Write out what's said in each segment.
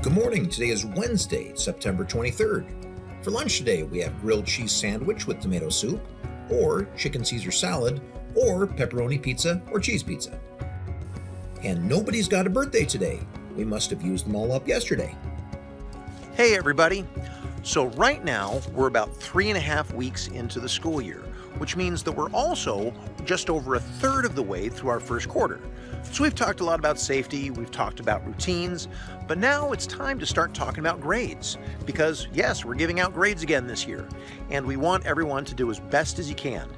Good morning. Today is Wednesday, September 23rd. For lunch today, we have grilled cheese sandwich with tomato soup, or chicken Caesar salad, or pepperoni pizza or cheese pizza. And nobody's got a birthday today. We must have used them all up yesterday. Hey everybody! So right now, we're about 3.5 weeks into the school year, which means that we're also just over a third of the way through our first quarter. So we've talked a lot about safety, we've talked about routines, but now it's time to start talking about grades. Because yes, we're giving out grades again this year, and we want everyone to do as best as you can.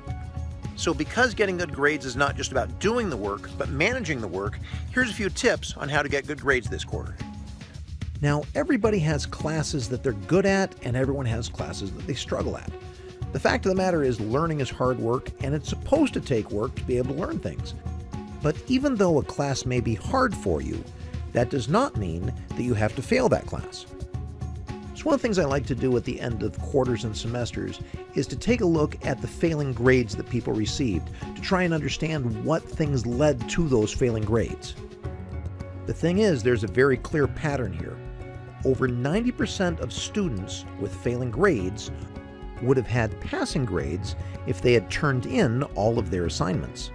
So because getting good grades is not just about doing the work, but managing the work, here's a few tips on how to get good grades this quarter. Now, everybody has classes that they're good at, and everyone has classes that they struggle at. The fact of the matter is, learning is hard work, and it's supposed to take work to be able to learn things. But even though a class may be hard for you, that does not mean that you have to fail that class. So one of the things I like to do at the end of quarters and semesters is to take a look at the failing grades that people received to try and understand what things led to those failing grades. The thing is, there's a very clear pattern here. Over 90% of students with failing grades would have had passing grades if they had turned in all of their assignments.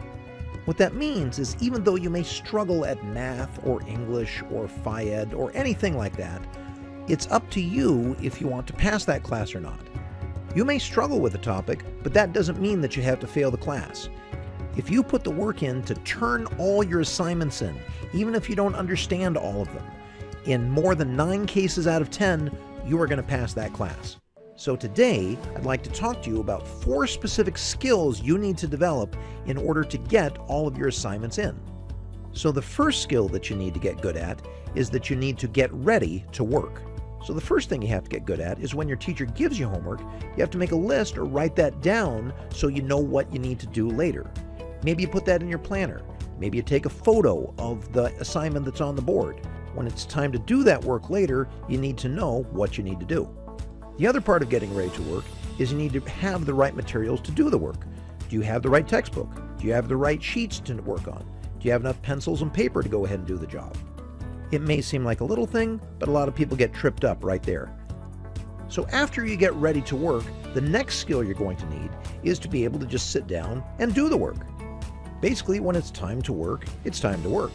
What that means is, even though you may struggle at math or English or Phi-Ed or anything like that, it's up to you if you want to pass that class or not. You may struggle with a topic, but that doesn't mean that you have to fail the class. If you put the work in to turn all your assignments in, even if you don't understand all of them, in more than 9 cases out of 10, you are going to pass that class. So today, I'd like to talk to you about 4 specific skills you need to develop in order to get all of your assignments in. So the first skill that you need to get good at is that you need to get ready to work. So the first thing you have to get good at is when your teacher gives you homework, you have to make a list or write that down so you know what you need to do later. Maybe you put that in your planner. Maybe you take a photo of the assignment that's on the board. When it's time to do that work later, you need to know what you need to do. The other part of getting ready to work is you need to have the right materials to do the work. Do you have the right textbook? Do you have the right sheets to work on? Do you have enough pencils and paper to go ahead and do the job? It may seem like a little thing, but a lot of people get tripped up right there. So after you get ready to work, the next skill you're going to need is to be able to just sit down and do the work. Basically, when it's time to work, it's time to work.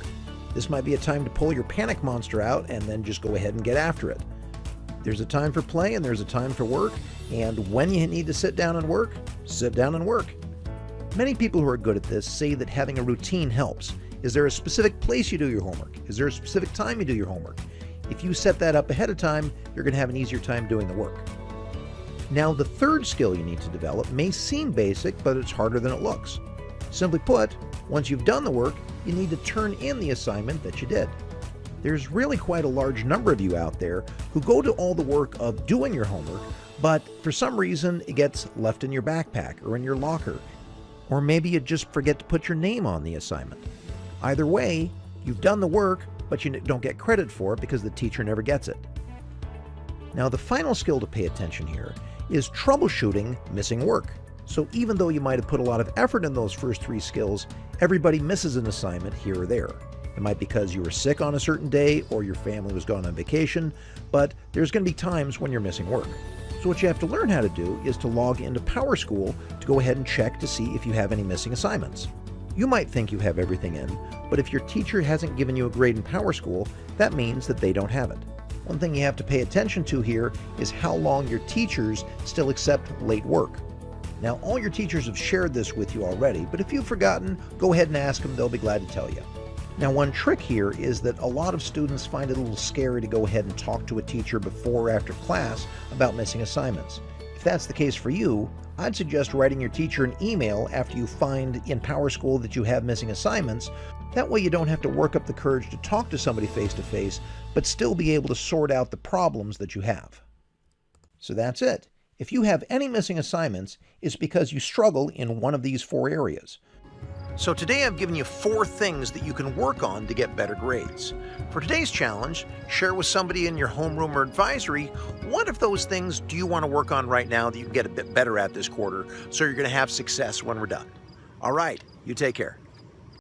This might be a time to pull your panic monster out and then just go ahead and get after it. There's a time for play and there's a time for work, and when you need to sit down and work, sit down and work. Many people who are good at this say that having a routine helps. Is there a specific place you do your homework? Is there a specific time you do your homework? If you set that up ahead of time, you're going to have an easier time doing the work. Now, the third skill you need to develop may seem basic, but it's harder than it looks. Simply put, once you've done the work, you need to turn in the assignment that you did. There's really quite a large number of you out there who go to all the work of doing your homework, but for some reason it gets left in your backpack or in your locker, or maybe you just forget to put your name on the assignment. Either way, you've done the work, but you don't get credit for it because the teacher never gets it. Now, the final skill to pay attention here is troubleshooting missing work. So even though you might have put a lot of effort in those first 3 skills, everybody misses an assignment here or there. It might be because you were sick on a certain day or your family was gone on vacation, but there's going to be times when you're missing work. So what you have to learn how to do is to log into PowerSchool to go ahead and check to see if you have any missing assignments. You might think you have everything in, but if your teacher hasn't given you a grade in PowerSchool, that means that they don't have it. One thing you have to pay attention to here is how long your teachers still accept late work. Now, all your teachers have shared this with you already, but if you've forgotten, go ahead and ask them. They'll be glad to tell you. Now, one trick here is that a lot of students find it a little scary to go ahead and talk to a teacher before or after class about missing assignments. If that's the case for you, I'd suggest writing your teacher an email after you find in PowerSchool that you have missing assignments. That way you don't have to work up the courage to talk to somebody face-to-face, but still be able to sort out the problems that you have. So that's it. If you have any missing assignments, it's because you struggle in one of these 4 areas. So today I've given you 4 things that you can work on to get better grades. For today's challenge, share with somebody in your homeroom or advisory, what of those things do you want to work on right now that you can get a bit better at this quarter so you're going to have success when we're done? All right, you take care.